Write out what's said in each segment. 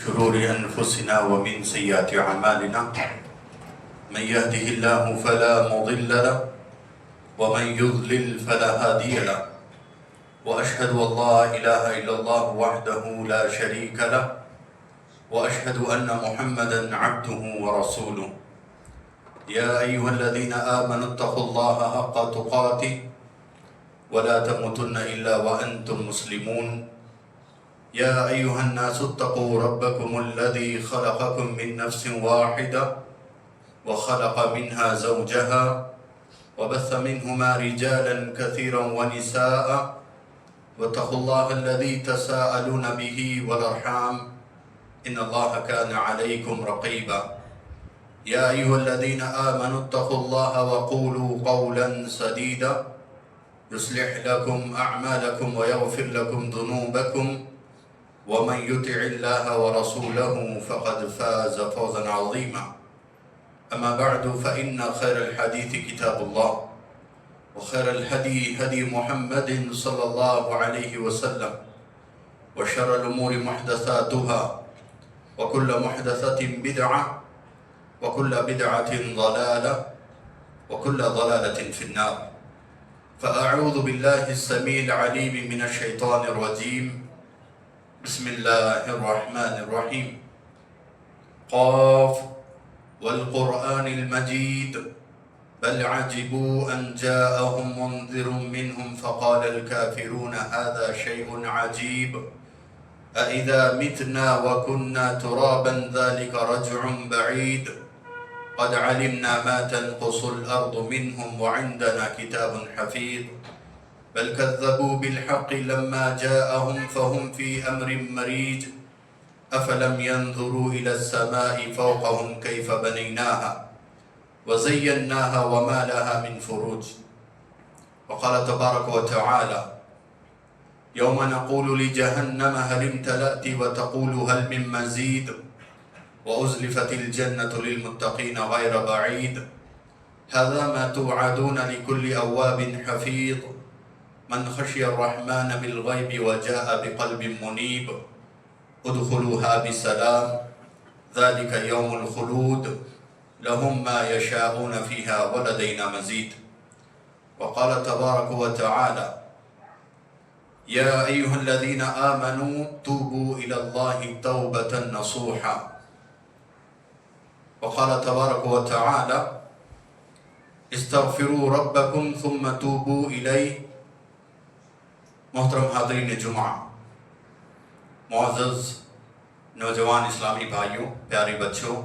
شرور أنفسنا ومن سيئات أعمالنا من يهده الله فلا مضل له ومن يضلل فلا هادي له وأشهد أن لا إله إلا الله وحده لا شريك له وأشهد أن محمدا عبده ورسوله يا أيها الذين آمنوا اتقوا الله حق تقاته ولا تموتن إلا وأنتم مسلمون يا أيها الناس اتقوا ربكم الذي خلقكم من نفس واحدة وخلق منها زوجها وبث منهما رجالا كثيرا ونساء واتقوا الله الذي تساءلون به والأرحام إن الله كان عليكم رقيبا يا أيها الذين آمنوا اتقوا الله وقولوا قولا سديدا يصلح لكم أعمالكم ويغفر لكم ذنوبكم ومن يطع الله ورسوله فقد فاز فوزا عظيما أما بعد فإن خير الحديث كتاب الله وخير الهدي هدي محمد صلى الله عليه وسلم وشر الأمور محدثاتها وكل محدثة بدعة وكل بدعة ضلالة وكل ضلالة في النار فأعوذ بالله السميع العليم من الشيطان الرجيم بسم الله الرحمن الرحيم قاف والقرآن المجيد بل عجبوا أن جاءهم منذر منهم فقال الكافرون هذا شيء عجيب أإذا متنا وكنا ترابا ذلك رجع بعيد قد علمنا ما تنقص الأرض منهم وعندنا كتاب حفيظ بل كذبوا بالحق لما جاءهم فهم في أمر مريج أفلم ينظروا إلى السماء فوقهم كيف بنيناها وزيناها وما لها من فروج وقال تبارك وتعالى يوم نقول لجهنم هل امتلأت وتقول هل من مزيد وأزلفت الجنة للمتقين غير بعيد هذا ما توعدون لكل أواب حفيظ من خشي الرحمن بالغيب وجاء بقلب منيب ادخلوها بسلام ذلك يوم الخلود لهم ما يشاءون فيها ولدينا مزيد وقال تبارك وتعالى يا أيها الذين آمنوا توبوا إلى الله توبة نصوحا وقال تبارك وتعالى استغفروا ربكم ثم توبوا إليه محترم حاضرین جمعہ، معزز نوجوان اسلامی بھائیوں، پیارے بچوں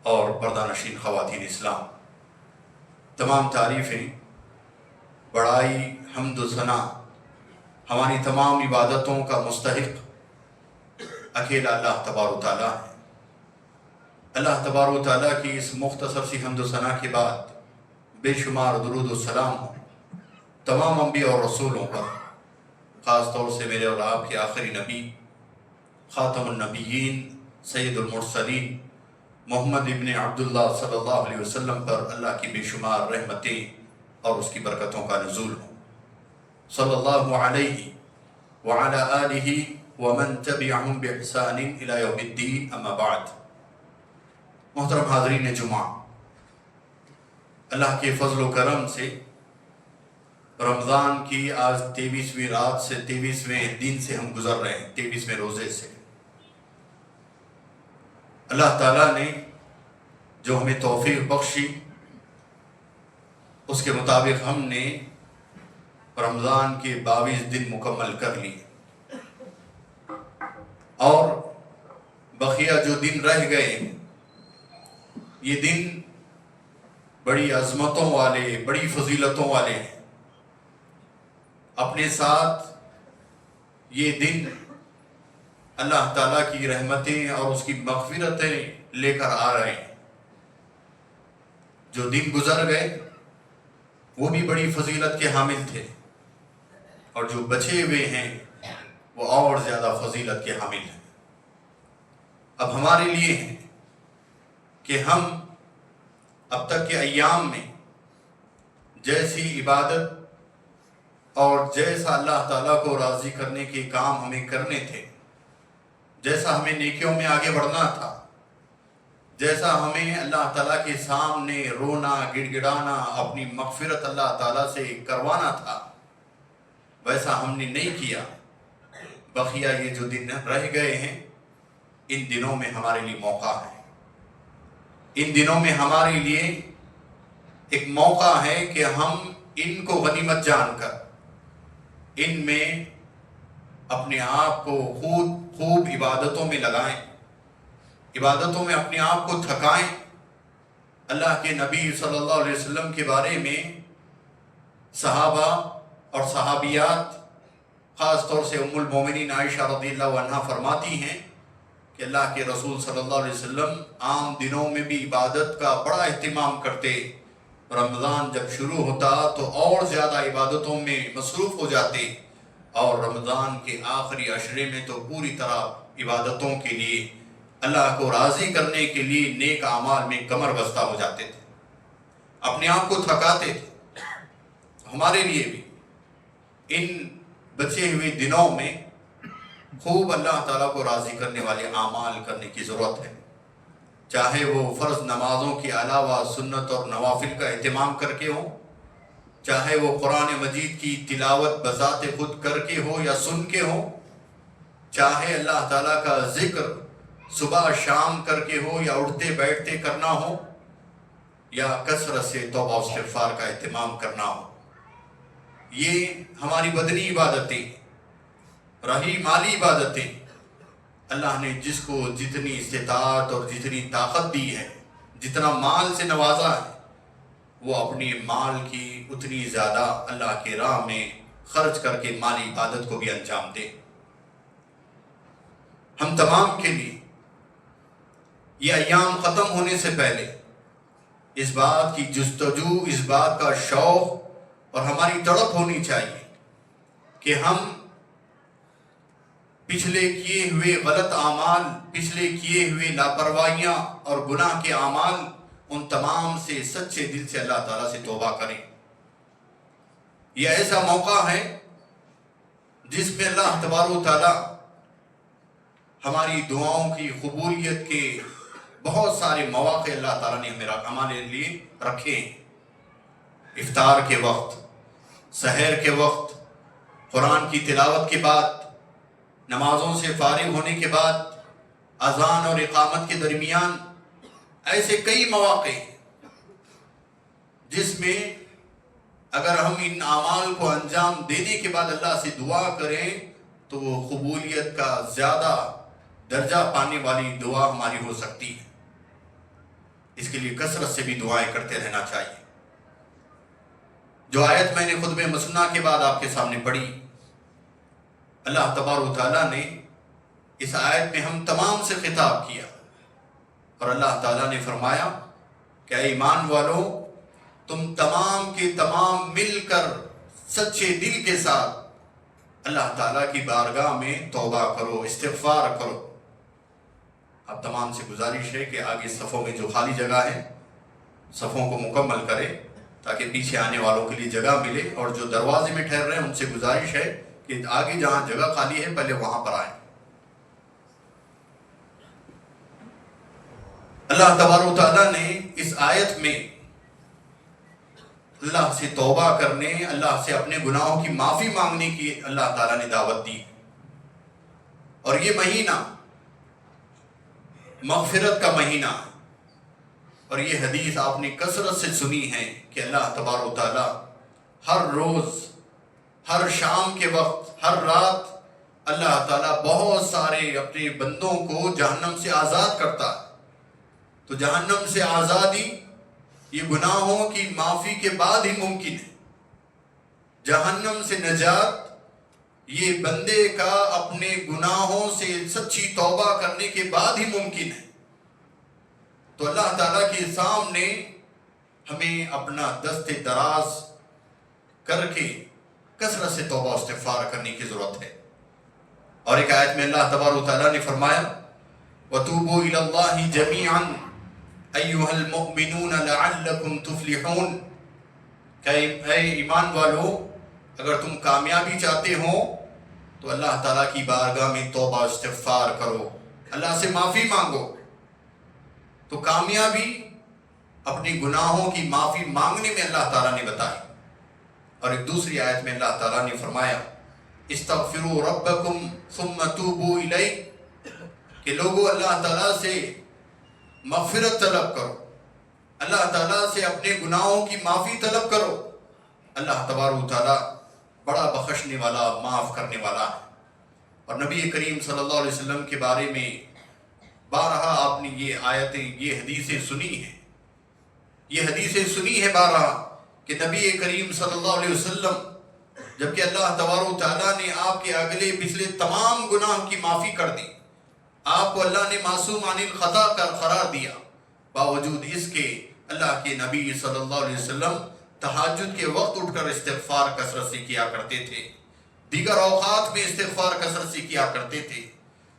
اور پردہ نشین خواتین اسلام، تمام تعریفیں، بڑائی، حمد و ثنا ہماری تمام عبادتوں کا مستحق اکیلا اللہ تبارک و تعالیٰ ہے۔ اللہ تبارک و تعالیٰ کی اس مختصر سی حمد و ثنا کے بعد بے شمار درود و سلام ہوں تمام انبیاء اور رسولوں پر، خاص طور سے میرے اور آپ کے آخری نبی خاتم النبیین سید المرسلین محمد ابن عبداللہ صلی اللہ علیہ وسلم پر اللہ کی بے شمار رحمتیں اور اس کی برکتوں کا نزول ہو، صلی اللہ علیہ وعلی آلہ ومن تبعہم بإحسان الی یوم الدین، اما بعد۔ محترم حاضرین جمعہ، اللہ کے فضل و کرم سے رمضان کی آج 23ویں رات سے 23ویں دن سے ہم گزر رہے ہیں، 23ویں روزے سے۔ اللہ تعالیٰ نے جو ہمیں توفیق بخشی اس کے مطابق ہم نے رمضان کے 22 دن مکمل کر لیے، اور بقیہ جو دن رہ گئے یہ دن بڑی عظمتوں والے، بڑی فضیلتوں والے ہیں۔ اپنے ساتھ یہ دن اللہ تعالیٰ کی رحمتیں اور اس کی مغفرتیں لے کر آ رہے ہیں۔ جو دن گزر گئے وہ بھی بڑی فضیلت کے حامل تھے، اور جو بچے ہوئے ہیں وہ اور زیادہ فضیلت کے حامل ہیں۔ اب ہمارے لیے ہے کہ ہم اب تک کے ایام میں جیسی عبادت اور جیسا اللہ تعالیٰ کو راضی کرنے کے کام ہمیں کرنے تھے جیسا ہمیں نیکیوں میں آگے بڑھنا تھا، جیسا ہمیں اللہ تعالیٰ کے سامنے رونا گڑ گڑانا اپنی مغفرت اللہ تعالیٰ سے کروانا تھا، ویسا ہم نے نہیں کیا۔ بقیہ یہ جو دن رہ گئے ہیں، ان دنوں میں ہمارے لیے موقع ہے، ان دنوں میں ہمارے لیے ایک موقع ہے کہ ہم ان کو غنیمت جان کر ان میں اپنے آپ کو خوب عبادتوں میں لگائیں، عبادتوں میں اپنے آپ کو تھکائیں۔ اللہ کے نبی صلی اللہ علیہ وسلم کے بارے میں صحابہ اور صحابیات، خاص طور سے ام المومنین عائشہ رضی اللہ عنہا فرماتی ہیں کہ اللہ کے رسول صلی اللہ علیہ وسلم عام دنوں میں بھی عبادت کا بڑا اہتمام کرتے، رمضان جب شروع ہوتا تو اور زیادہ عبادتوں میں مصروف ہو جاتے، اور رمضان کے آخری عشرے میں تو پوری طرح عبادتوں کے لیے، اللہ کو راضی کرنے کے لیے نیک اعمال میں کمر بستہ ہو جاتے تھے، اپنے آپ کو تھکاتے تھے۔ ہمارے لیے بھی ان بچے ہوئے دنوں میں خوب اللہ تعالیٰ کو راضی کرنے والے اعمال کرنے کی ضرورت ہے، چاہے وہ فرض نمازوں کے علاوہ سنت اور نوافل کا اہتمام کر کے ہو، چاہے وہ قرآن مجید کی تلاوت بذات خود کر کے ہو یا سن کے ہو، چاہے اللہ تعالیٰ کا ذکر صبح شام کر کے ہو یا اٹھتے بیٹھتے کرنا ہو، یا کثرت سے توبہ و استغفار کا اہتمام کرنا ہو۔ یہ ہماری بدنی عبادتیں، رہی مالی عبادتیں، اللہ نے جس کو جتنی استطاعت اور جتنی طاقت دی ہے، جتنا مال سے نوازا ہے، وہ اپنی مال کی اتنی زیادہ اللہ کے راہ میں خرچ کر کے مالی عبادت کو بھی انجام دے۔ ہم تمام کے لیے یہ ایام ختم ہونے سے پہلے اس بات کی جستجو، اس بات کا شوق اور ہماری تڑپ ہونی چاہیے کہ ہم پچھلے کیے ہوئے غلط اعمال، پچھلے کیے ہوئے لاپرواہیاں اور گناہ کے اعمال، ان تمام سے سچے دل سے اللہ تعالیٰ سے توبہ کریں۔ یہ ایسا موقع ہے جس میں اللہ تبارک و تعالیٰ ہماری دعاؤں کی قبولیت کے بہت سارے مواقع اللہ تعالیٰ نے ہمارے لیے رکھے ہیں۔ افطار کے وقت، سحر کے وقت، قرآن کی تلاوت کے بعد، نمازوں سے فارغ ہونے کے بعد، اذان اور اقامت کے درمیان، ایسے کئی مواقع ہیں جس میں اگر ہم ان اعمال کو انجام دینے کے بعد اللہ سے دعا کریں تو وہ قبولیت کا زیادہ درجہ پانے والی دعا ہماری ہو سکتی ہے۔ اس کے لیے کثرت سے بھی دعائیں کرتے رہنا چاہیے۔ جو آیت میں نے خطبہ مسنہ کے بعد آپ کے سامنے پڑھی، اللہ تبارک و تعالیٰ نے اس آیت میں ہم تمام سے خطاب کیا، اور اللہ تعالیٰ نے فرمایا کہ اے ایمان والو، تم تمام کے تمام مل کر سچے دل کے ساتھ اللہ تعالیٰ کی بارگاہ میں توبہ کرو، استغفار کرو۔ اب تمام سے گزارش ہے کہ آگے صفوں میں جو خالی جگہ ہے، صفوں کو مکمل کرے تاکہ پیچھے آنے والوں کے لیے جگہ ملے، اور جو دروازے میں ٹھہر رہے ہیں ان سے گزارش ہے کہ آگے جہاں جگہ خالی ہے پہلے وہاں پر آئیں۔ اللہ تبارک و تعالیٰ نے اس آیت میں اللہ سے توبہ کرنے، اللہ سے اپنے گناہوں کی معافی مانگنے کی اللہ تعالیٰ نے دعوت دی، اور یہ مہینہ مغفرت کا مہینہ ہے۔ اور یہ حدیث آپ نے کثرت سے سنی ہے کہ اللہ تبارک و تعالیٰ ہر روز، ہر شام کے وقت، ہر رات اللہ تعالیٰ بہت سارے اپنے بندوں کو جہنم سے آزاد کرتا ہے۔ تو جہنم سے آزادی یہ گناہوں کی معافی کے بعد ہی ممکن ہے۔ جہنم سے نجات یہ بندے کا اپنے گناہوں سے سچی توبہ کرنے کے بعد ہی ممکن ہے۔ تو اللہ تعالیٰ کے سامنے ہمیں اپنا دست دراز کر کے کثرت سے توبہ استغفار کرنے کی ضرورت ہے۔ اور ایک آیت میں اللہ تبارک و تعالیٰ نے فرمایا وَتُوبُوا إِلَى اللَّهِ جَمِيعًا أَيُّهَا الْمُؤْمِنُونَ لَعَلَّكُمْ تُفْلِحُونَ کہ اے ایمان والو، اگر تم کامیابی چاہتے ہو تو اللہ تعالیٰ کی بارگاہ میں توبہ استغفار کرو، اللہ سے معافی مانگو، تو کامیابی اپنی گناہوں کی معافی مانگنے میں اللہ تعالیٰ نے بتائی۔ اور ایک دوسری آیت میں اللہ تعالیٰ نے فرمایا استغفروا ربکم ثم توبوا الیہ، کہ لوگوں اللہ تعالیٰ سے مغفرت طلب کرو، اللہ تعالیٰ سے اپنے گناہوں کی معافی طلب کرو، اللہ تبارک و تعالیٰ بڑا بخشنے والا، معاف کرنے والا ہے۔ اور نبی کریم صلی اللہ علیہ وسلم کے بارے میں بارہا آپ نے یہ آیتیں، یہ حدیثیں سنی ہیں، یہ حدیثیں سنی ہے بارہا کہ نبی کریم صلی اللہ علیہ وسلم جبکہ اللہ تبارک و تعالیٰ نے آپ کے اگلے پچھلے تمام گناہ کی معافی کر دی، آپ کو اللہ نے معصوم عن الخطا کر قرار دیا، باوجود اس کے اللہ کے نبی صلی اللہ علیہ وسلم تہجد کے وقت اٹھ کر استغفار کثرت سے کیا کرتے تھے، دیگر اوقات میں استغفار کثرت سے کیا کرتے تھے،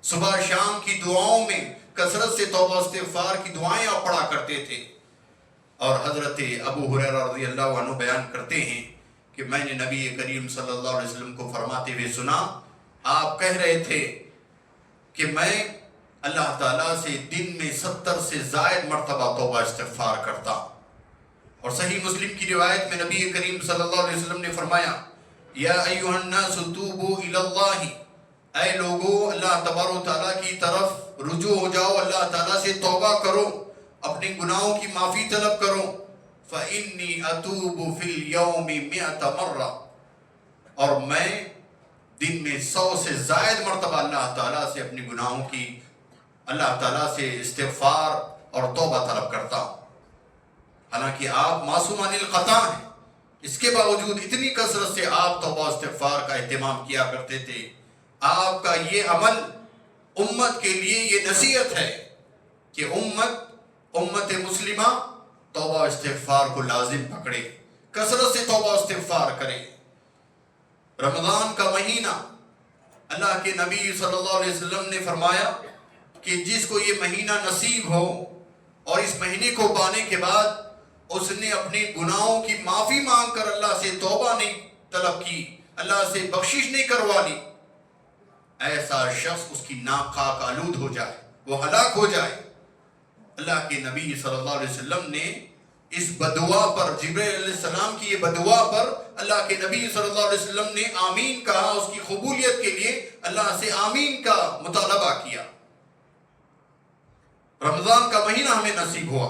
صبح شام کی دعاؤں میں کثرت سے توبہ استغفار کی دعائیں پڑھا کرتے تھے۔ اور حضرت ابو ہریرہ رضی اللہ عنہ بیان کرتے ہیں کہ میں نے نبی کریم صلی اللہ علیہ وسلم کو فرماتے ہوئے سنا، آپ کہہ رہے تھے کہ میں اللہ تعالیٰ سے دن میں 70 سے زائد مرتبہ توبہ استغفار کرتا۔ اور صحیح مسلم کی روایت میں نبی کریم صلی اللہ علیہ وسلم نے فرمایا یا ایھا الناس توبوا الی اللہ، اے لوگو اللہ تبارک و تعالیٰ کی طرف رجوع ہو جاؤ، اللہ تعالیٰ سے توبہ کرو، اپنے گناہوں کی معافی طلب کرو، فإنی اتوب فی اليوم 100 مرہ، اور میں دن میں 100 سے زائد مرتبہ اللہ تعالیٰ سے اپنے گناہوں کی، اللہ تعالیٰ سے استغفار اور توبہ طلب کرتا ہوں۔ حالانکہ آپ معصوم عن الخطا ہیں، اس کے باوجود اتنی کثرت سے آپ توبہ استغفار کا اہتمام کیا کرتے تھے۔ آپ کا یہ عمل امت کے لیے یہ نصیحت ہے کہ امت مسلمہ توبہ استغفار کو لازم پکڑے، کثرت سے توبہ استغفار کرے۔ رمضان کا مہینہ، اللہ کے نبی صلی اللہ علیہ وسلم نے فرمایا کہ جس کو یہ مہینہ نصیب ہو اور اس مہینے کو پانے کے بعد اس نے اپنے گناہوں کی معافی مانگ کر اللہ سے توبہ نہیں طلب کی، اللہ سے بخشش نہیں کروا لی، ایسا شخص اس کی ناک خاک آلود ہو جائے، وہ ہلاک ہو جائے۔ اللہ کے نبی صلی اللہ علیہ وسلم نے اس بدعا پر، جبرائیل علیہ السلام کی یہ بدعا پر اللہ کے نبی صلی اللہ علیہ وسلم نے آمین کہا، اس کی قبولیت کے لیے اللہ سے آمین کا مطالبہ کیا۔ رمضان کا مہینہ ہمیں نصیب ہوا،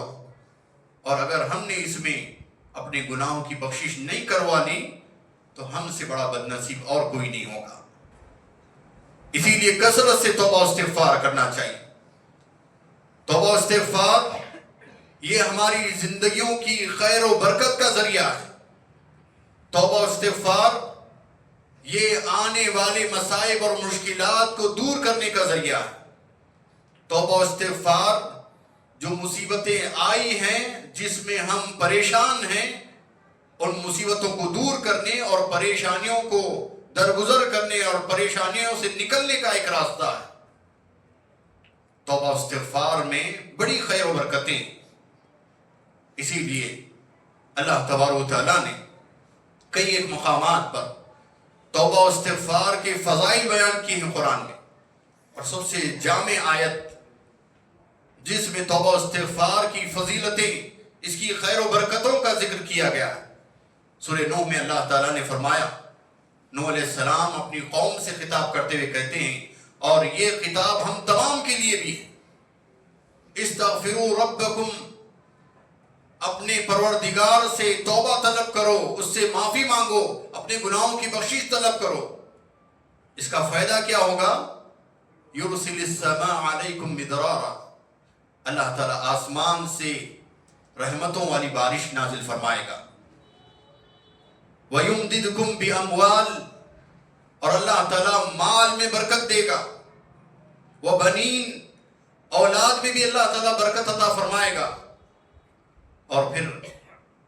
اور اگر ہم نے اس میں اپنے گناہوں کی بخشش نہیں کروا لی تو ہم سے بڑا بد نصیب اور کوئی نہیں ہوگا۔ اسی لیے کثرت سے توبہ استغفار کرنا چاہیے۔ توبہ استغفار یہ ہماری زندگیوں کی خیر و برکت کا ذریعہ ہے۔ توبہ استغفار یہ آنے والے مصائب اور مشکلات کو دور کرنے کا ذریعہ ہے۔ توبہ استغفار جو مصیبتیں آئی ہیں، جس میں ہم پریشان ہیں، ان مصیبتوں کو دور کرنے اور پریشانیوں کو درگزر کرنے اور پریشانیوں سے نکلنے کا ایک راستہ ہے۔ توبہ استغفار میں بڑی خیر و برکتیں، اسی لیے اللہ تبارک و تعالیٰ نے کئی ایک مقامات پر توبہ استغفار کے فضائل بیان کیے ہیں قرآن میں، اور سب سے جامع آیت جس میں توبہ استغفار کی فضیلتیں، اس کی خیر و برکتوں کا ذکر کیا گیا ہے، سورہ نوح میں اللہ تعالیٰ نے فرمایا، نوح علیہ السلام اپنی قوم سے خطاب کرتے ہوئے کہتے ہیں، اور یہ خطاب ہم تمام کے لیے بھی ہے، استغفروا ربکم، اپنے پروردگار سے توبہ طلب کرو، اس سے معافی مانگو، اپنے گناہوں کی بخشش طلب کرو۔ اس کا فائدہ کیا ہوگا؟ یرسل السماء علیکم مدرارا، اللہ تعالیٰ آسمان سے رحمتوں والی بارش نازل فرمائے گا۔ وَيُمْدِدْكُمْ بِأَمْوَالٍ، اور اللہ تعالیٰ مال میں برکت دے گا، وَبَنِينَ، اولاد میں بھی اللہ تعالیٰ برکت عطا فرمائے گا۔ اور پھر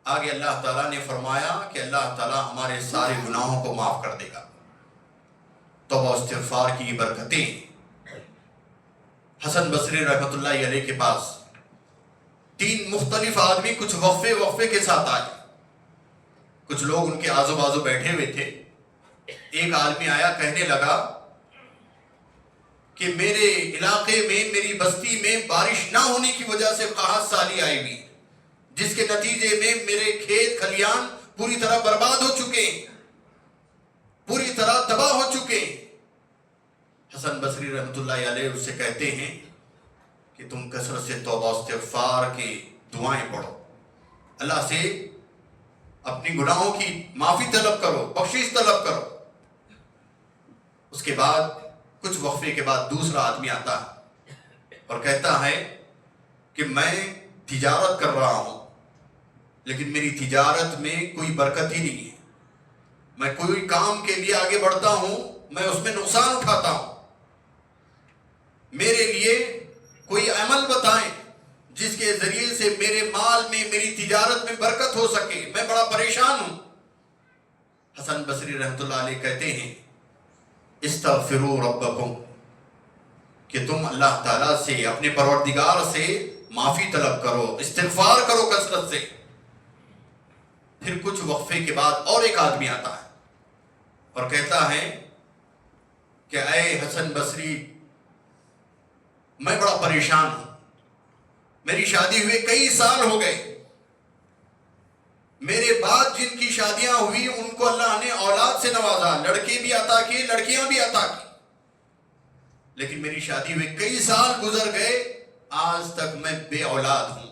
آگے اللہ تعالیٰ نے فرمایا کہ اللہ تعالیٰ ہمارے سارے گناہوں کو معاف کر دے گا۔ توبہ استغفار کی یہ برکتیں۔ حسن بصری رحمۃ اللہ علیہ کے پاس 3 مختلف آدمی کچھ وقفے کے ساتھ آئے، کچھ لوگ ان کے آزو بازو بیٹھے ہوئے تھے، ایک آدمی آیا کہنے لگا کہ میرے علاقے میں میری بستی میں بارش نہ ہونے کی وجہ سے قحط سالی آئی ہوئی، جس کے نتیجے میں میرے کھیت کھلیان پوری طرح برباد ہو چکے ہیں، پوری طرح تباہ ہو چکے ہیں۔ حسن بصری رحمۃ اللہ علیہ اس سے کہتے ہیں کہ تم کثرت سے توبہ استغفار کی دعائیں پڑھو، اللہ سے اپنی گناہوں کی معافی طلب کرو، بخشش طلب کرو۔ اس کے بعد کچھ وقفے کے بعد دوسرا آدمی آتا ہے اور کہتا ہے کہ میں تجارت کر رہا ہوں، لیکن میری تجارت میں کوئی برکت ہی نہیں ہے، میں کوئی کام کے لیے آگے بڑھتا ہوں، میں اس میں نقصان اٹھاتا ہوں، میرے لیے کوئی عمل بتائیں جس کے ذریعے سے میرے مال میں میری تجارت میں برکت ہو سکے، میں بڑا پریشان ہوں۔ حسن بصری رحمۃ اللہ علیہ کہتے ہیں استغفروا ربکم، کہ تم اللہ تعالیٰ سے اپنے پروردگار سے معافی طلب کرو، استغفار کرو کثرت سے۔ پھر کچھ وقفے کے بعد اور ایک آدمی آتا ہے اور کہتا ہے کہ اے حسن بصری، میں بڑا پریشان ہوں، میری شادی ہوئے کئی سال ہو گئے، میرے بعد جن کی شادیاں ہوئی ان کو اللہ نے اولاد سے نوازا، لڑکے بھی عطا کیے، لڑکیاں بھی عطا کی، لیکن میری شادی ہوئے کئی سال گزر گئے، آج تک میں بے اولاد ہوں۔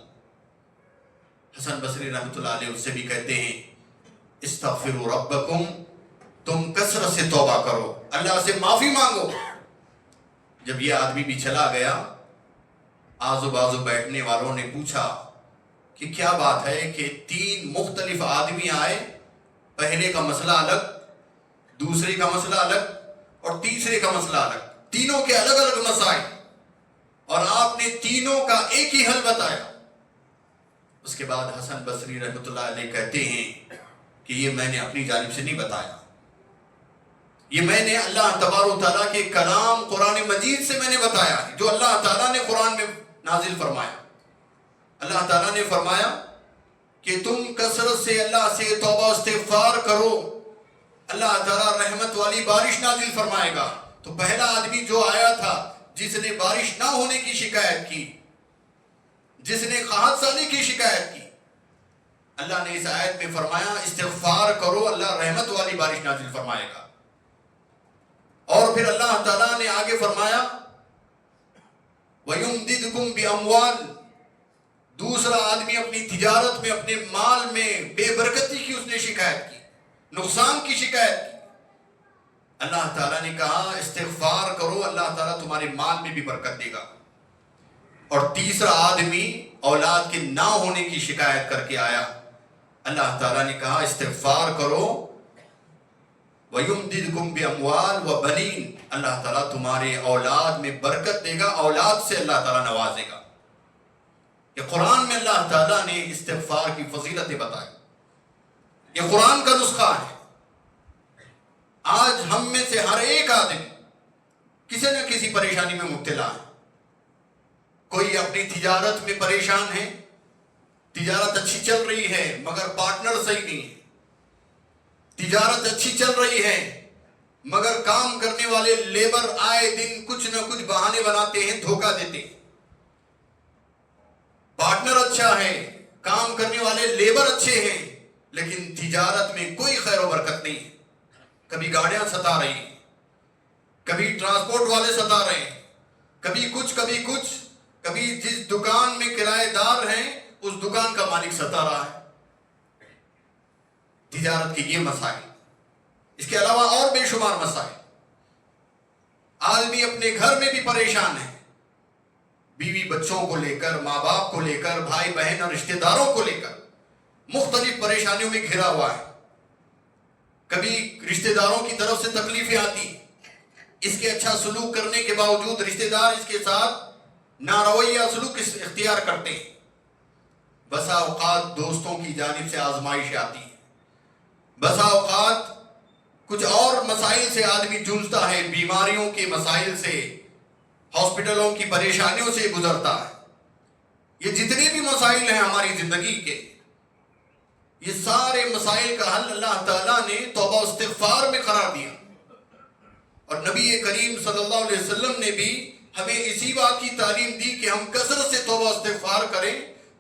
حسن بصری رحمۃ اللہ علیہ اس سے بھی کہتے ہیں استغفروا ربکم، تم کثرت سے توبہ کرو، اللہ سے معافی مانگو۔ جب یہ آدمی بھی چلا گیا، آزو بازو بیٹھنے والوں نے پوچھا کہ کیا بات ہے کہ 3 مختلف آدمی آئے، پہلے کا مسئلہ الگ، دوسرے کا مسئلہ الگ اور تیسرے کا مسئلہ الگ، تینوں کے الگ الگ مسائل، اور آپ نے تینوں کا ایک ہی حل بتایا۔ اس کے بعد حسن بصری رحمۃ اللہ علیہ کہتے ہیں کہ یہ میں نے اپنی جانب سے نہیں بتایا، یہ میں نے اللہ تبارک و تعالیٰ کے کلام قرآن مجید سے میں نے بتایا، جو اللہ تعالیٰ نے قرآن میں نازل فرمایا۔ اللہ تعالیٰ نے فرمایا کہ تم کثرت سے اللہ سے توبہ استغفار کرو، اللہ تعالیٰ رحمت والی بارش نازل فرمائے گا۔ تو پہلا آدمی جو آیا تھا، جس نے بارش نہ ہونے کی شکایت کی، جس نے قحط سالی کی شکایت کی، اللہ نے اس آیت میں فرمایا استغفار کرو، اللہ رحمت والی بارش نازل فرمائے گا۔ اور پھر اللہ تعالیٰ نے آگے فرمایا وَيُمْدِدْكُمْ بِأَمْوَالٍ، دوسرا آدمی اپنی تجارت میں، اپنے مال میں بے برکتی کی اس نے شکایت کی، نقصان کی شکایت کی۔ اللہ تعالیٰ نے کہا استغفار کرو، اللہ تعالیٰ تمہارے مال میں بھی برکت دے گا۔ اور تیسرا آدمی اولاد کے نہ ہونے کی شکایت کر کے آیا، اللہ تعالیٰ نے کہا استغفار کرو وَيُمْدِدْكُمْ بِأَمْوَالٍ وَبَنِينَ، اللہ تعالیٰ تمہارے اولاد میں برکت دے گا، اولاد سے اللہ تعالیٰ نوازے گا۔ یہ قرآن میں اللہ تعالیٰ نے استغفار کی فضیلتیں بتائی، یہ قرآن کا نسخہ ہے۔ آج ہم میں سے ہر ایک آدمی کسی نہ کسی پریشانی میں مبتلا ہے، کوئی اپنی تجارت میں پریشان ہے، تجارت اچھی چل رہی ہے مگر پارٹنر صحیح نہیں ہے، تجارت اچھی چل رہی ہے مگر کام کرنے والے لیبر آئے دن کچھ نہ کچھ بہانے بناتے ہیں، دھوکہ دیتے ہیں۔ پارٹنر اچھا ہے، کام کرنے والے لیبر اچھے ہیں، لیکن تجارت میں کوئی خیر و برکت نہیں ہے۔ کبھی گاڑیاں ستا رہی ہیں، کبھی ٹرانسپورٹ والے ستا رہے ہیں، کبھی کچھ کبھی کچھ، کبھی جس دکان میں کرایہ دار ہیں اس دکان کا مالک ستا رہا ہے۔ تجارت کے یہ مسائل، اس کے علاوہ اور بے شمار مسائل۔ آدمی اپنے گھر میں بھی پریشان ہے، بیوی بچوں کو لے کر، ماں باپ کو لے کر، بھائی بہن اور رشتہ داروں کو لے کر مختلف پریشانیوں میں گھرا ہوا ہے۔ کبھی رشتہ داروں کی طرف سے تکلیفیں آتی، اس کے اچھا سلوک کرنے کے باوجود رشتہ دار اس کے ساتھ نارویہ سلوک اختیار کرتے ہیں۔ بسا اوقات دوستوں کی جانب سے آزمائش آتی ہے، بسا اوقات کچھ اور مسائل سے آدمی جوجھتا ہے، بیماریوں کے مسائل سے، ہاسپٹلوں کی پریشانیوں سے گزرتا ہے۔ یہ جتنے بھی مسائل ہیں ہماری زندگی کے، یہ سارے مسائل کا حل اللہ تعالیٰ نے توبہ و استغفار میں قرار دیا، اور نبی کریم صلی اللہ علیہ وسلم نے بھی ہمیں اسی بات کی تعلیم دی کہ ہم کثرت سے توبہ و استغفار کریں۔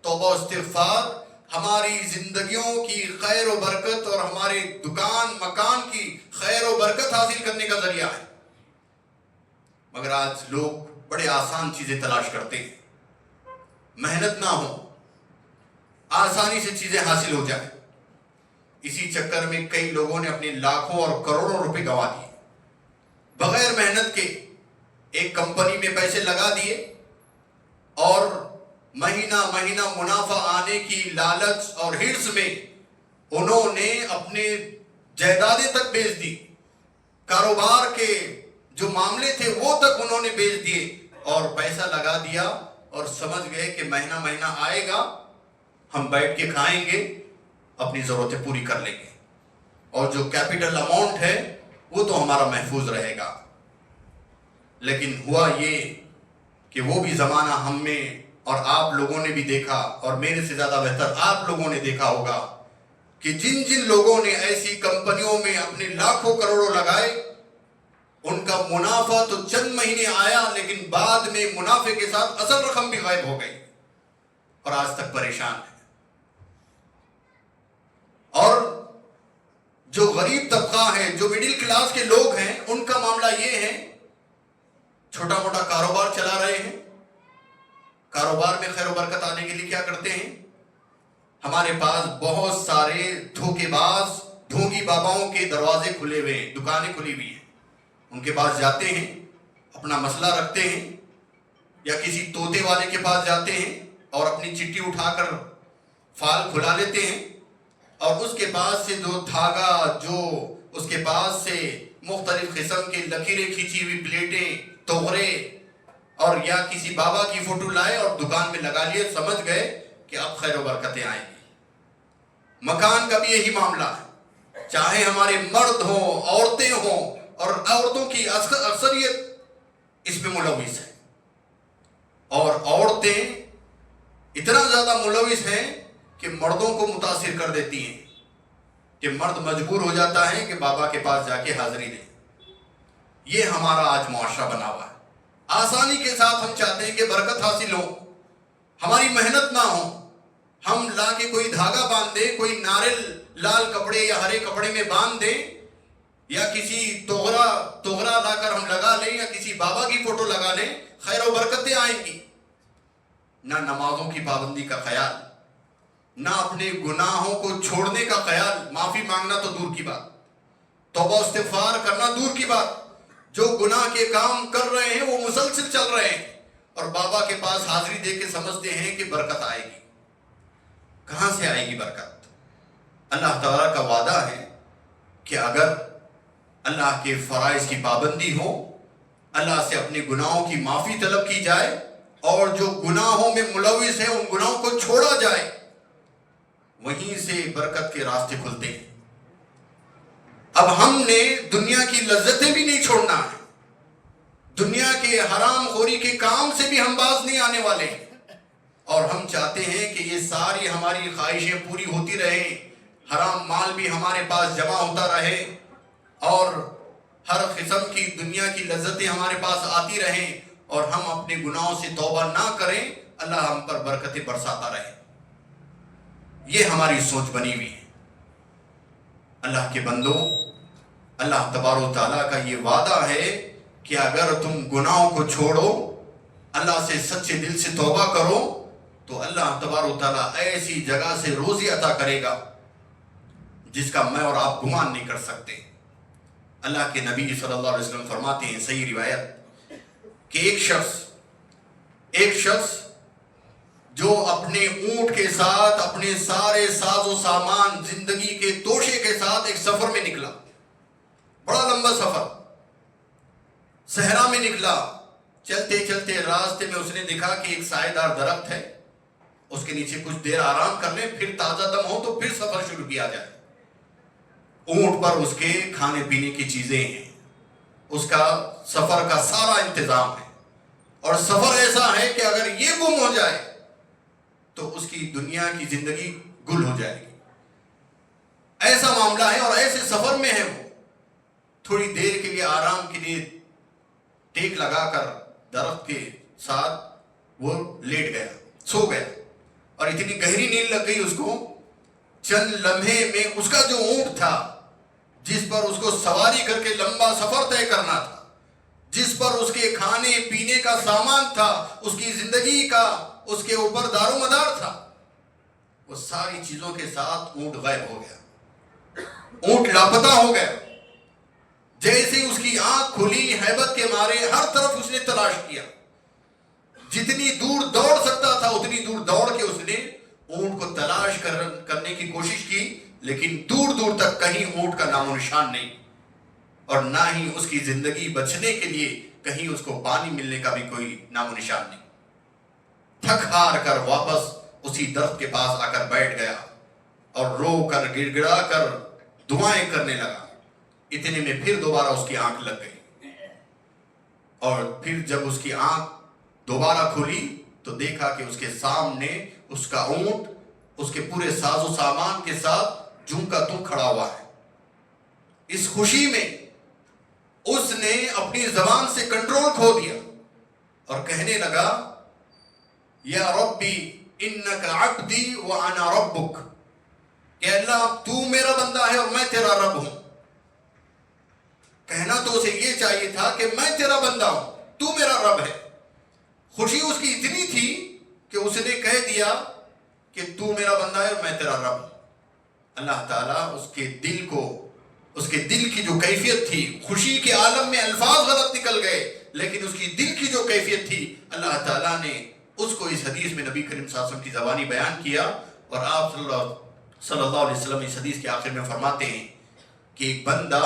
توبہ و استغفار ہماری زندگیوں کی خیر و برکت اور ہمارے دکان مکان کی خیر و برکت حاصل کرنے کا ذریعہ ہے۔ مگر آج لوگ بڑے آسان چیزیں تلاش کرتے ہیں، محنت نہ ہو، آسانی سے چیزیں حاصل ہو جائیں۔ اسی چکر میں کئی لوگوں نے اپنے لاکھوں اور کروڑوں روپے گنوا دیے، بغیر محنت کے ایک کمپنی میں پیسے لگا دیے اور مہینہ مہینہ منافع آنے کی لالچ اور ہرس میں انہوں نے اپنے جائیدادیں تک بیچ دی، کاروبار کے جو معاملے تھے وہ تک انہوں نے بیچ دیے، اور پیسہ لگا دیا اور سمجھ گئے کہ مہینہ مہینہ آئے گا، ہم بیٹھ کے کھائیں گے، اپنی ضرورتیں پوری کر لیں گے، اور جو کیپٹل اماؤنٹ ہے وہ تو ہمارا محفوظ رہے گا۔ لیکن ہوا یہ کہ وہ بھی زمانہ ہم میں اور آپ لوگوں نے بھی دیکھا، اور میرے سے زیادہ بہتر آپ لوگوں نے دیکھا ہوگا کہ جن جن لوگوں نے ایسی کمپنیوں میں اپنے لاکھوں کروڑوں لگائے، ان کا منافع تو چند مہینے آیا، لیکن بعد میں منافع کے ساتھ اصل رقم بھی غائب ہو گئی، اور آج تک پریشان ہے۔ اور جو غریب طبقہ ہے، جو مڈل کلاس کے لوگ ہیں، ان کا معاملہ یہ ہے، چھوٹا موٹا کاروبار چلا رہے ہیں، کاروبار میں خیر و برکت آنے کے لیے کیا کرتے ہیں؟ ہمارے پاس بہت سارے دھوکے باز ڈھونگی باباؤں کے دروازے کھلے ہوئے ہیں، دکانیں کھلی ہوئی ہیں، ان کے پاس جاتے ہیں، اپنا مسئلہ رکھتے ہیں، یا کسی طوطے والے کے پاس جاتے ہیں اور اپنی چٹھی اٹھا کر فال کھلا لیتے ہیں، اور اس کے پاس سے جو دھاگا، جو اس کے پاس سے مختلف قسم کے لکیریں کھینچی ہوئی پلیٹیں، توغرے، اور یا کسی بابا کی فوٹو لائے اور دکان میں لگا لیے، سمجھ گئے کہ اب خیر و برکتیں آئیں گی۔ مکان کا بھی یہی معاملہ ہے، چاہے ہمارے مرد ہوں، عورتیں ہوں، اور عورتوں کی اکثریت اس میں ملوث ہے، اور عورتیں اتنا زیادہ ملوث ہیں کہ مردوں کو متاثر کر دیتی ہیں، کہ مرد مجبور ہو جاتا ہے کہ بابا کے پاس جا کے حاضری دے۔ یہ ہمارا آج معاشرہ بنا ہوا ہے۔ آسانی کے ساتھ ہم چاہتے ہیں کہ برکت حاصل ہو، ہماری محنت نہ ہو، ہم لا کے کوئی دھاگا باندھ دیں، کوئی ناریل لال کپڑے یا ہرے کپڑے میں باندھ دیں، یا کسی توغرا لا کر ہم لگا لیں، یا کسی بابا کی فوٹو لگا لیں، خیر و برکتیں آئیں گی۔ نہ نمازوں کی پابندی کا خیال، نہ اپنے گناہوں کو چھوڑنے کا خیال، معافی مانگنا تو دور کی بات، توبہ استغفار کرنا دور کی بات، جو گناہ کے کام کر رہے ہیں وہ مسلسل چل رہے ہیں، اور بابا کے پاس حاضری دے کے سمجھتے ہیں کہ برکت آئے گی۔ کہاں سے آئے گی برکت؟ اللہ تعالیٰ کا وعدہ ہے کہ اگر اللہ کے فرائض کی پابندی ہو، اللہ سے اپنے گناہوں کی معافی طلب کی جائے، اور جو گناہوں میں ملوث ہیں ان گناہوں کو چھوڑا جائے، وہیں سے برکت کے راستے کھلتے ہیں۔ اب ہم نے دنیا کی لذتیں بھی نہیں چھوڑنا ہے، دنیا کے حرام خوری کے کام سے بھی ہم باز نہیں آنے والے ہیں، اور ہم چاہتے ہیں کہ یہ ساری ہماری خواہشیں پوری ہوتی رہیں، حرام مال بھی ہمارے پاس جمع ہوتا رہے، اور ہر قسم کی دنیا کی لذتیں ہمارے پاس آتی رہیں، اور ہم اپنے گناہوں سے توبہ نہ کریں، اللہ ہم پر برکتیں برساتا رہے۔ یہ ہماری سوچ بنی ہوئی ہے۔ اللہ کے بندو، اللہ تبارک و تعالیٰ کا یہ وعدہ ہے کہ اگر تم گناہوں کو چھوڑو، اللہ سے سچے دل سے توبہ کرو، تو اللہ تبارک و تعالیٰ ایسی جگہ سے روزی عطا کرے گا جس کا میں اور آپ گمان نہیں کر سکتے۔ اللہ کے نبی صلی اللہ علیہ وسلم فرماتے ہیں، صحیح روایت، کہ ایک شخص جو اپنے اونٹ کے ساتھ، اپنے سارے ساز و سامان، زندگی کے توشے کے ساتھ ایک سفر میں نکلا، بڑا لمبا سفر، صحرا میں نکلا، چلتے چلتے راستے میں اس نے دیکھا کہ ایک سائے دار درخت ہے، اس کے نیچے کچھ دیر آرام کر لیں، پھر تازہ دم ہو تو پھر سفر شروع کیا جائے۔ اونٹ پر اس کے کھانے پینے کی چیزیں ہیں، اس کا سفر کا سارا انتظام ہے، اور سفر ایسا ہے کہ اگر یہ گم ہو جائے تو اس کی دنیا کی زندگی گل ہو جائے گی۔ ایسا معاملہ ہے اور ایسے سفر میں ہے وہ، تھوڑی دیر کے لیے آرام کے لیے ٹیک لگا کر درخت کے ساتھ وہ لیٹ گیا، سو گیا، اور اتنی گہری نیند لگ گئی اس کو، چند لمحے میں اس کا جو اونٹ تھا جس پر اس کو سواری کر کے لمبا سفر طے کرنا تھا، جس پر اس کے کھانے پینے کا سامان تھا، اس کی زندگی کا اس کے اوپر دار و مدار تھا، وہ ساری چیزوں کے ساتھ اونٹ غائب ہو گیا، اونٹ لاپتہ ہو گیا۔ جیسے اس کی آنکھ کھلی، ہیبت کے مارے ہر طرف اس نے تلاش کیا، جتنی دور دوڑ سکتا تھا اتنی دور دوڑ کے اس نے اونٹ کو تلاش کرنے کی کوشش کی، لیکن دور دور تک کہیں اونٹ کا نام و نشان نہیں، اور نہ ہی اس کی زندگی بچنے کے لیے کہیں اس کو پانی ملنے کا بھی کوئی نام و نشان نہیں۔ تھک ہار کر واپس اسی درخت کے پاس آ کر بیٹھ گیا اور رو کر گڑ گڑا کر دعائیں کرنے لگا۔ اتنے میں پھر دوبارہ اس کی آنکھ لگ گئی، اور پھر جب اس کی آنکھ دوبارہ کھلی تو دیکھا کہ اس کے سامنے اس کا اونٹ اس کے پورے ساز و سامان کے ساتھ جوں کا توں کھڑا ہوا ہے۔ اس خوشی میں اس نے اپنی زبان سے کنٹرول کھو دیا اور کہنے لگا، یا ربی انک عبدی وانا ربک، کہ اللہ تو میرا بندہ ہے اور میں تیرا رب ہوں۔ کہنا تو اسے یہ چاہیے تھا کہ میں تیرا بندہ ہوں، تو میرا رب ہے۔ خوشی اس کی اتنی تھی کہ اس نے کہہ دیا کہ تو میرا بندہ ہے اور میں تیرا رب ہوں۔ اللہ تعالیٰ اس کے دل کی جو کیفیت تھی، خوشی کے عالم میں الفاظ غلط نکل گئے، لیکن اس کی دل کی جو کیفیت تھی اللہ تعالیٰ نے اس کو اس حدیث میں نبی کریم صلی اللہ علیہ وسلم کی زبانی بیان کیا، اور آپ صلی اللہ علیہ وسلم اس حدیث کے آخر میں فرماتے ہیں کہ ایک بندہ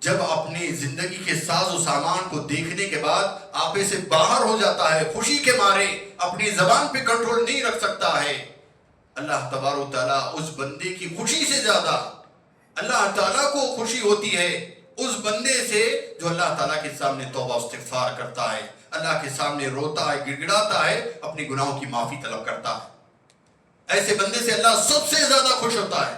جب اپنی زندگی کے ساز و سامان کو دیکھنے کے بعد آپے سے باہر ہو جاتا ہے، خوشی کے مارے اپنی زبان پہ کنٹرول نہیں رکھ سکتا ہے، اللہ تبارک و تعالیٰ اس بندے کی خوشی سے زیادہ اللہ تعالیٰ کو خوشی ہوتی ہے اس بندے سے جو اللہ تعالیٰ کے سامنے توبہ استغفار کرتا ہے، اللہ کے سامنے روتا ہے، گڑ گڑاتا ہے، اپنی گناہوں کی معافی طلب کرتا ہے۔ ایسے بندے سے اللہ سب سے زیادہ خوش ہوتا ہے۔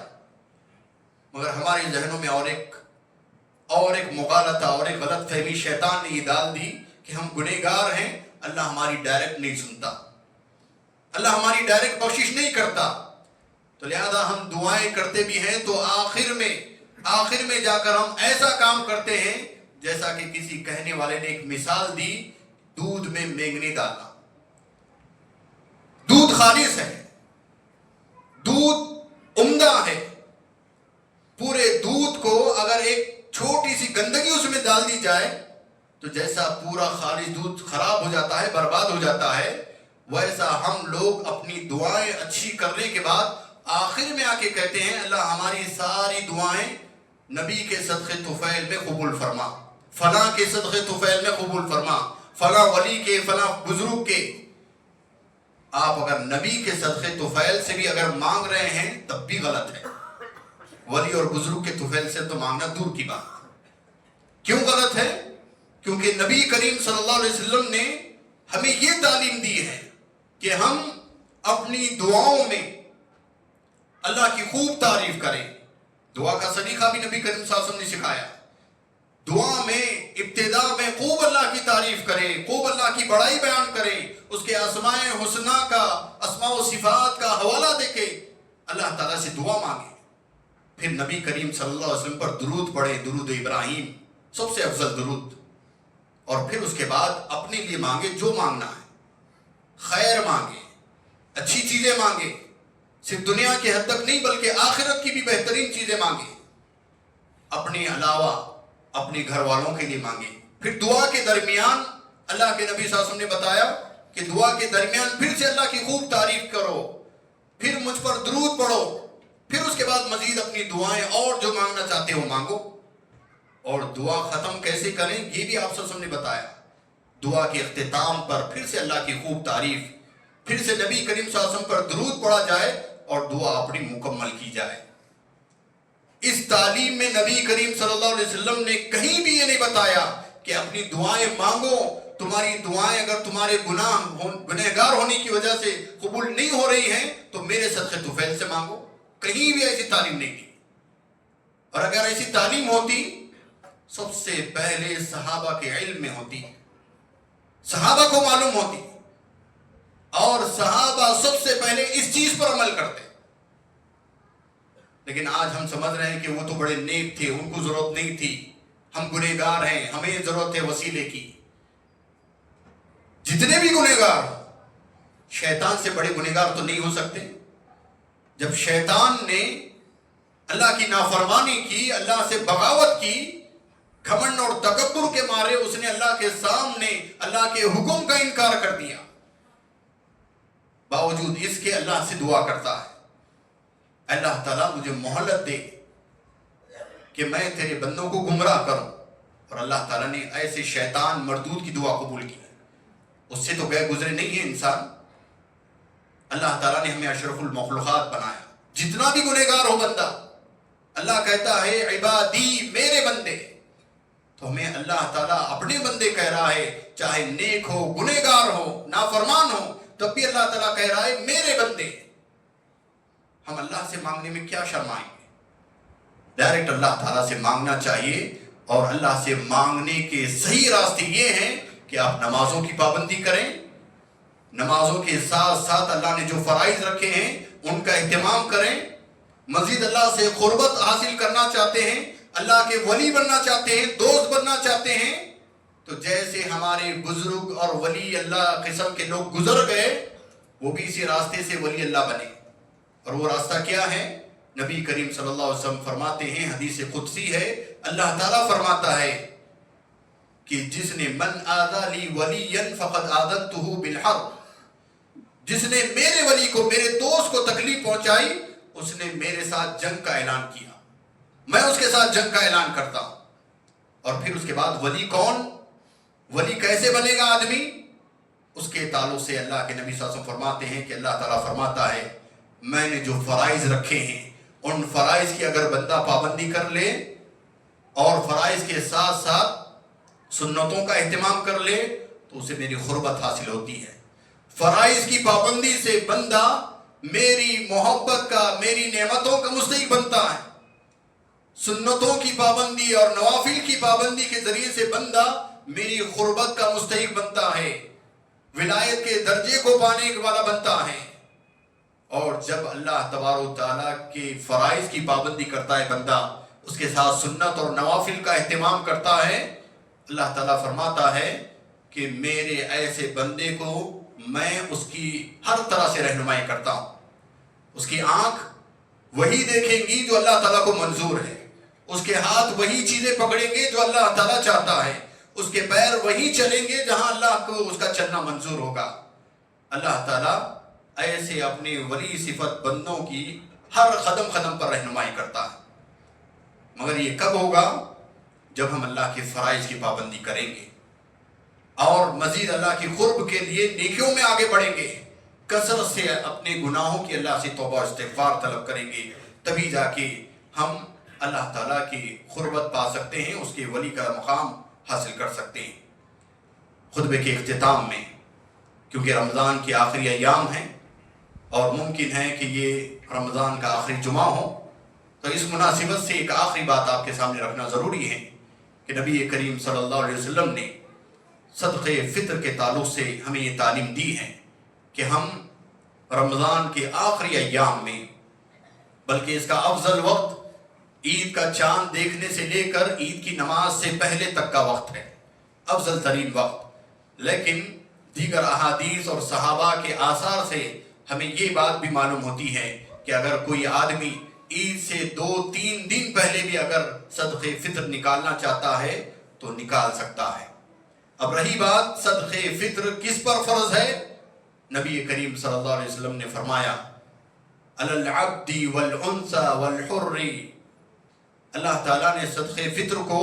مگر ہمارے ذہنوں میں اور ایک مغالطہ اور ایک غلط فہمی شیطان نے یہ ڈال دی کہ ہم گنہگار ہیں، اللہ ہماری ڈائریکٹ نہیں سنتا، اللہ ہماری ڈائریکٹ بخشش نہیں کرتا، تو لہذا ہم دعائیں کرتے بھی ہیں تو آخر میں جا کر ہم ایسا کام کرتے ہیں جیسا کہ کسی کہنے والے نے ایک مثال دی، دودھ میں مینگنی ڈالنا۔ دودھ خالص ہے، دودھ عمدہ ہے، پورے دودھ کو اگر ایک چھوٹی سی گندگی اس میں ڈال دی جائے تو جیسا پورا خالص دودھ خراب ہو جاتا ہے، برباد ہو جاتا ہے، ویسا ہم لوگ اپنی دعائیں اچھی کرنے کے بعد آخر میں آ کے کہتے ہیں اللہ ہماری ساری دعائیں نبی کے صدقے طفیل میں قبول فرما، فلاں کے صدقے طفیل میں قبول فرما، فلاں ولی کے، فلاں بزرگ کے۔ آپ اگر نبی کے صدقے طفیل سے بھی اگر مانگ رہے ہیں تب بھی غلط ہے، ولی اور بزرگ کے طفیل سے تو مانگنا دور کی بات۔ کیوں غلط ہے؟ کیونکہ نبی کریم صلی اللہ علیہ وسلم نے ہمیں یہ تعلیم دی ہے کہ ہم اپنی دعاؤں میں اللہ کی خوب تعریف کریں۔ دعا کا سلیقہ بھی نبی کریم صلی اللہ علیہ وسلم نے سکھایا، دعا میں ابتدا میں خوب اللہ کی تعریف کریں، خوب اللہ کی بڑائی بیان کریں، اس کے اسماء حسنہ کا، اسماء و صفات کا حوالہ دے کے اللہ تعالیٰ سے دعا مانگیں، پھر نبی کریم صلی اللہ علیہ وسلم پر درود پڑھیں، درود ابراہیم سب سے افضل درود، اور پھر اس کے بعد اپنے لیے مانگے جو مانگنا ہے، خیر مانگے، اچھی چیزیں مانگے، صرف دنیا کے حد تک نہیں بلکہ آخرت کی بھی بہترین چیزیں مانگے، اپنے علاوہ اپنے گھر والوں کے لیے مانگے۔ پھر دعا کے درمیان اللہ کے نبی صلی اللہ علیہ وسلم نے بتایا کہ دعا کے درمیان پھر سے اللہ کی خوب تعریف کرو، پھر مجھ پر درود پڑھو، پھر اس کے بعد مزید اپنی دعائیں اور جو مانگنا چاہتے ہو مانگو۔ اور دعا ختم کیسے کریں یہ بھی آپ صلی اللہ علیہ وسلم نے بتایا، دعا کے اختتام پر پھر سے اللہ کی خوب تعریف، پھر سے نبی کریم صلی اللہ علیہ وسلم پر درود پڑھا جائے اور دعا اپنی مکمل کی جائے۔ اس تعلیم میں نبی کریم صلی اللہ علیہ وسلم نے کہیں بھی یہ نہیں بتایا کہ اپنی دعائیں مانگو، تمہاری دعائیں اگر تمہارے گنہگار ہونے کی وجہ سے قبول نہیں ہو رہی ہیں تو میرے صدقے طفیل سے مانگو، کہیں بھی ایسی تعلیم نہیں دی۔ اور اگر ایسی تعلیم ہوتی سب سے پہلے صحابہ کے علم میں ہوتی، صحابہ کو معلوم ہوتی، اور صحابہ سب سے پہلے اس چیز پر عمل کرتے۔ لیکن آج ہم سمجھ رہے ہیں کہ وہ تو بڑے نیک تھے، ان کو ضرورت نہیں تھی، ہم گنہگار ہیں، ہمیں ضرورت ہے وسیلے کی۔ جتنے بھی گنہگار شیطان سے بڑے گنہگار تو نہیں ہو سکتے۔ جب شیطان نے اللہ کی نافرمانی کی، اللہ سے بغاوت کی، گھمنڈ اور تکبر کے مارے اس نے اللہ کے سامنے اللہ کے حکم کا انکار کر دیا، باوجود اس کے اللہ سے دعا کرتا ہے، اللہ تعالیٰ مجھے مہلت دے کہ میں تیرے بندوں کو گمراہ کروں۔ اور اللہ تعالیٰ نے ایسے شیطان مردود کی دعا قبول کی، اس سے تو گئے گزرے نہیں ہیں انسان۔ اللہ تعالیٰ نے ہمیں اشرف المخلوقات بنایا، جتنا بھی گنہگار ہو بندہ، اللہ کہتا ہے عبادی میرے بندے، تو ہمیں اللہ تعالیٰ اپنے بندے کہہ رہا ہے، چاہے نیک ہو، گنہگار ہو، نافرمان ہو، تب بھی اللہ تعالیٰ کہہ رہا ہے میرے بندے۔ ہم اللہ سے مانگنے میں کیا شرمائیں گے؟ ڈائریکٹ اللہ تعالیٰ سے مانگنا چاہیے، اور اللہ سے مانگنے کے صحیح راستے یہ ہیں کہ آپ نمازوں کی پابندی کریں، نمازوں کے ساتھ ساتھ اللہ نے جو فرائض رکھے ہیں ان کا اہتمام کریں۔ مزید اللہ سے قربت حاصل کرنا چاہتے ہیں، اللہ کے ولی بننا چاہتے ہیں، دوست بننا چاہتے ہیں، تو جیسے ہمارے بزرگ اور ولی اللہ قسم کے لوگ گزر گئے، وہ بھی اسی راستے سے ولی اللہ بنے۔ اور وہ راستہ کیا ہے؟ نبی کریم صلی اللہ علیہ وسلم فرماتے ہیں، حدیث قدسی ہے، اللہ تعالیٰ فرماتا ہے کہ جس نے من آذا لی ولیا فقد آذنتہ بالحرب، جس نے میرے ولی کو، میرے دوست کو تکلیف پہنچائی، اس نے میرے ساتھ جنگ کا اعلان کیا، میں اس کے ساتھ جنگ کا اعلان کرتا ہوں۔ اور پھر اس کے بعد ولی کون؟ ولی کیسے بنے گا آدمی؟ اس کے تعلق سے اللہ کے نبی صلی اللہ علیہ وسلم فرماتے ہیں کہ اللہ تعالیٰ فرماتا ہے، میں نے جو فرائض رکھے ہیں ان فرائض کی اگر بندہ پابندی کر لے اور فرائض کے ساتھ ساتھ سنتوں کا اہتمام کر لے تو اسے میری قربت حاصل ہوتی ہے۔ فرائض کی پابندی سے بندہ میری محبت کا، میری نعمتوں کا مستحق بنتا ہے۔ سنتوں کی پابندی اور نوافل کی پابندی کے ذریعے سے بندہ میری قربت کا مستحق بنتا ہے، ولایت کے درجے کو پانے والا بنتا ہے۔ اور جب اللہ تبارک و تعالیٰ کے فرائض کی پابندی کرتا ہے بندہ، اس کے ساتھ سنت اور نوافل کا اہتمام کرتا ہے، اللہ تعالیٰ فرماتا ہے کہ میرے ایسے بندے کو میں اس کی ہر طرح سے رہنمائی کرتا ہوں۔ اس کی آنکھ وہی دیکھیں گی جو اللہ تعالیٰ کو منظور ہے، اس کے ہاتھ وہی چیزیں پکڑیں گے جو اللہ تعالیٰ چاہتا ہے، اس کے پیر وہی چلیں گے جہاں اللہ کو اس کا چلنا منظور ہوگا۔ اللہ تعالیٰ ایسے اپنے ولی صفت بندوں کی ہر قدم قدم پر رہنمائی کرتا ہے، مگر یہ کب ہوگا؟ جب ہم اللہ کے فرائض کی پابندی کریں گے اور مزید اللہ کی قرب کے لیے نیکیوں میں آگے بڑھیں گے، کثرت سے اپنے گناہوں کی اللہ سے توبہ و استغفار طلب کریں گے، تبھی جا کے ہم اللہ تعالیٰ کی قربت پا سکتے ہیں، اس کے ولی کا مقام حاصل کر سکتے ہیں۔ خطبے کے اختتام میں، کیونکہ رمضان کی آخری ایام ہیں اور ممکن ہے کہ یہ رمضان کا آخری جمعہ ہو، تو اس مناسبت سے ایک آخری بات آپ کے سامنے رکھنا ضروری ہے کہ نبی کریم صلی اللہ علیہ وسلم نے صدقے فطر کے تعلق سے ہمیں یہ تعلیم دی ہے کہ ہم رمضان کے آخری ایام میں، بلکہ اس کا افضل وقت عید کا چاند دیکھنے سے لے کر عید کی نماز سے پہلے تک کا وقت ہے، افضل ترین وقت۔ لیکن دیگر احادیث اور صحابہ کے آثار سے ہمیں یہ بات بھی معلوم ہوتی ہے کہ اگر کوئی آدمی عید سے 2-3 دن پہلے بھی اگر صدقے فطر نکالنا چاہتا ہے تو نکال سکتا ہے۔ اب رہی بات صدقے فطر کس پر فرض ہے، نبی کریم صلی اللہ علیہ وسلم نے فرمایا علی العبد والانثى والحر، اللہ تعالیٰ نے صدقے فطر کو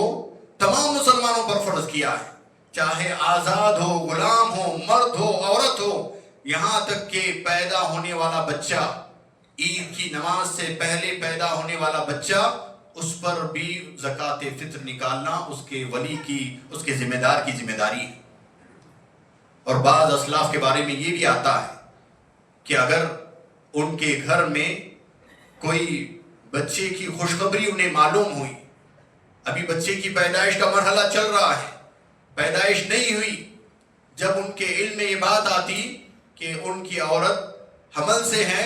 تمام مسلمانوں پر فرض کیا ہے، چاہے آزاد ہو، غلام ہو، مرد ہو، عورت ہو، یہاں تک کہ پیدا ہونے والا بچہ، عید کی نماز سے پہلے پیدا ہونے والا بچہ، اس پر بھی زکوٰۃ فطر نکالنا اس کے ولی کی، اس کے ذمہ دار کی ذمہ داری ہے۔ اور بعض اسلاف کے بارے میں یہ بھی آتا ہے کہ اگر ان کے گھر میں کوئی بچے کی خوشخبری انہیں معلوم ہوئی. ابھی بچے کی پیدائش کا مرحلہ چل رہا ہے, پیدائش نہیں ہوئی. جب ان کے علم میں یہ بات آتی کہ ان کی عورت حمل سے ہے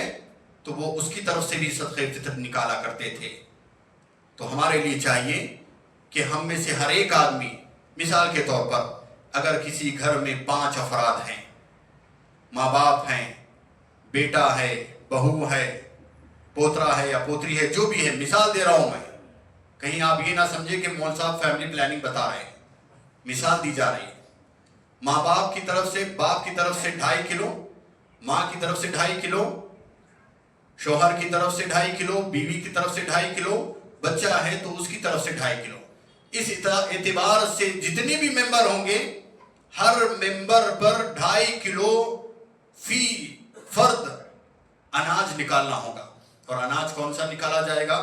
تو وہ اس کی طرف سے بھی صدقہ فطر نکالا کرتے تھے. تو ہمارے لیے چاہیے کہ ہم میں سے ہر ایک آدمی, مثال کے طور پر اگر کسی گھر میں 5 افراد ہیں, ماں باپ ہیں, بیٹا ہے, بہو ہے, پوترا ہے یا پوتری ہے, جو بھی ہے, مثال دے رہا ہوں میں, کہیں آپ یہ نہ سمجھے کہ مول صاحب فیملی پلاننگ بتا رہے ہیں, مثال دی جا رہی ہے. ماں باپ کی طرف سے, باپ کی طرف سے 2.5 کلو, ماں کی طرف سے 2.5 کلو, شوہر کی طرف سے 2.5 کلو, بیوی کی طرف سے 2.5 کلو, بچہ ہے تو اس کی طرف سے 2.5 کلو. اس اعتبار سے جتنے بھی ممبر ہوں گے, ہر ممبر پر 2.5 کلو فی فرد اناج نکالنا ہوگا. اور اناج کون سا نکالا جائے گا؟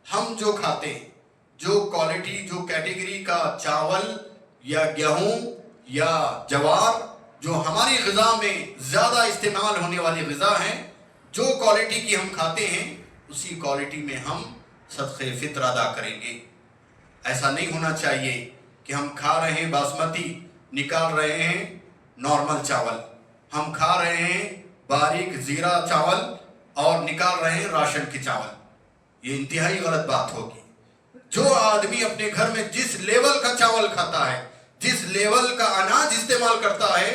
ہم جو کھاتے ہیں, جو کوالٹی, جو کیٹیگری کا چاول یا گیہوں یا جوار, جو ہماری غذا میں زیادہ استعمال ہونے والی غذا ہیں, جو کوالٹی کی ہم کھاتے ہیں, اسی کوالٹی میں ہم صدقہ فطر ادا کریں گے. ایسا نہیں ہونا چاہیے کہ ہم کھا رہے ہیں باسمتی, نکال رہے ہیں نارمل چاول, ہم کھا رہے ہیں باریک زیرہ چاول اور نکال رہے ہیں راشن کے چاول. یہ انتہائی غلط بات ہوگی. جو آدمی اپنے گھر میں جس لیول کا چاول کھاتا ہے, جس لیول کا اناج استعمال کرتا ہے,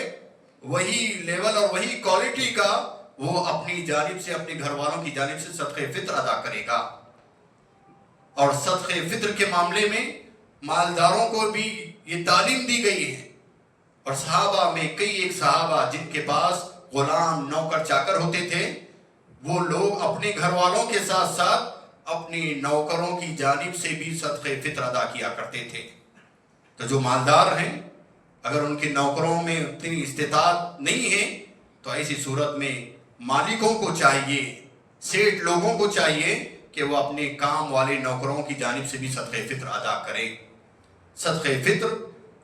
وہی لیول اور وہی کوالٹی کا وہ اپنی جانب سے, اپنے گھر والوں کی جانب سے صدقہ فطر ادا کرے گا. اور صدقہ فطر کے معاملے میں مالداروں کو بھی یہ تعلیم دی گئی ہے. اور صحابہ میں کئی ایک صحابہ جن کے پاس غلام, نوکر, چاکر ہوتے تھے, وہ لوگ اپنے گھر والوں کے ساتھ ساتھ اپنی نوکروں کی جانب سے بھی صدقہ فطر ادا کیا کرتے تھے. تو جو مالدار ہیں, اگر ان کے نوکروں میں اتنی استطاعت نہیں ہے تو ایسی صورت میں مالکوں کو چاہیے, سیٹ لوگوں کو چاہیے کہ وہ اپنے کام والے نوکروں کی جانب سے بھی صدقہ فطر ادا کریں. صدقہ فطر,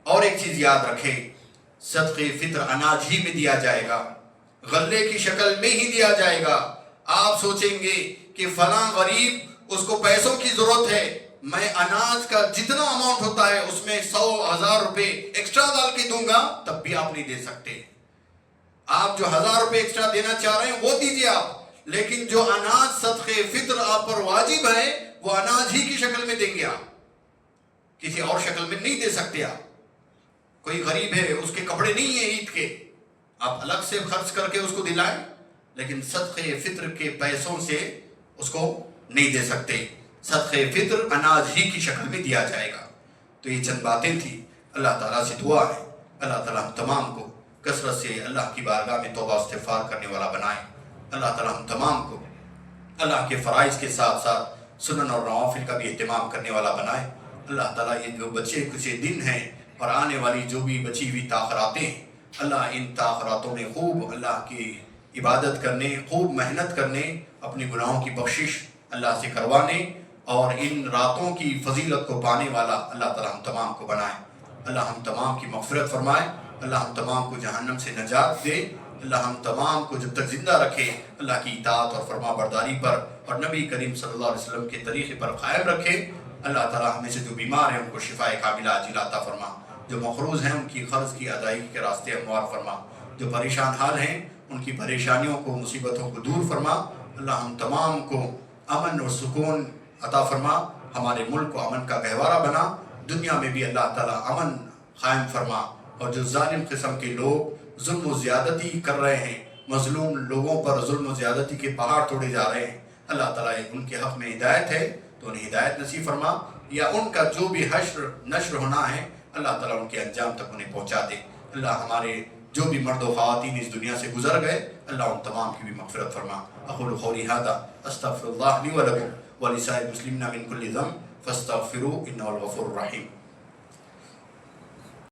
اور ایک چیز یاد رکھیں, صدقہ فطر اناج ہی میں دیا جائے گا, غلے کی شکل میں ہی دیا جائے گا. آپ سوچیں گے کہ فلاں غریب, اس کو پیسوں کی ضرورت ہے, میں اناج کا جتنا اماؤنٹ ہوتا ہے اس میں 100,000 روپے ایکسٹرا ڈال کے دوں گا, تب بھی آپ نہیں دے سکتے. آپ جو 1000 روپے ایکسٹرا دینا چاہ رہے ہیں وہ دیجئے آپ, لیکن جو اناج صدقہ فطر آپ پر واجب ہے وہ اناج ہی کی شکل میں دیں گے آپ, کسی اور شکل میں نہیں دے سکتے. آپ کوئی غریب ہے, اس کے کپڑے نہیں ہیں عید کے, آپ الگ سے خرچ کر کے اس کو دلائیں, لیکن صدقہ فطر کے پیسوں سے اس کو نہیں دے سکتے. صدقہ فطر اناج ہی کی شکل میں دیا جائے گا. تو یہ چند باتیں تھی. اللہ تعالیٰ سے دعا ہے, اللہ تعالیٰ ہم تمام کو کثرت سے اللہ کی بارگاہ میں توبہ استغفار کرنے والا بنائے. اللہ تعالیٰ ہم تمام کو اللہ کے فرائض کے ساتھ ساتھ سنن اور نوافل کا بھی اہتمام کرنے والا بنائے. اللہ تعالیٰ یہ جو بچے کچھ دن ہیں اور آنے والی جو بھی بچی ہوئی تاخراتیں ہیں, اللہ ان تاخراتوں میں خوب اللہ کی عبادت کرنے, خوب محنت کرنے, اپنے گناہوں کی بخشش اللہ سے کروانے اور ان راتوں کی فضیلت کو پانے والا اللہ تعالیٰ ہم تمام کو بنائے. اللہ ہم تمام کی مغفرت فرمائے, اللہ ہم تمام کو جہنم سے نجات دے, اللہ ہم تمام کو جب تک زندہ رکھے اللہ کی اطاعت اور فرما برداری پر اور نبی کریم صلی اللہ علیہ وسلم کے طریقے پر قائم رکھے. اللہ تعالیٰ ہمیں سے جو بیمار ہیں ان کو شفاء کاملہ عاجلہ عطا فرما, جو مقروض ہیں ان کی قرض کی ادائیگی کے راستے ہموار فرما, جو پریشان حال ہیں ان کی پریشانیوں کو, مصیبتوں کو دور فرما. اللہ ہم تمام کو امن اور سکون عطا فرما, ہمارے ملک کو امن کا گہوارہ بنا, دنیا میں بھی اللہ تعالیٰ امن قائم فرما. اور جو ظالم قسم کے لوگ ظلم و زیادتی کر رہے ہیں, مظلوم لوگوں پر ظلم و زیادتی کے پہاڑ توڑے جا رہے ہیں, اللہ تعالیٰ ان کے حق میں ہدایت ہے تو انہیں ہدایت نصیب فرما, یا ان کا جو بھی حشر نشر ہونا ہے اللہ تعالیٰ ان کے انجام تک انہیں پہنچا دے. اللہ ہمارے جو بھی مرد و خواتین اس دنیا سے گزر گئے اللہ ان تمام کی بھی مغفرت فرما. اقول قولی ھذا استغفر اللہ لی ولکم ولسائر المسلمین من کل ذنب فاستغفروہ انہ الغفور الرحیم.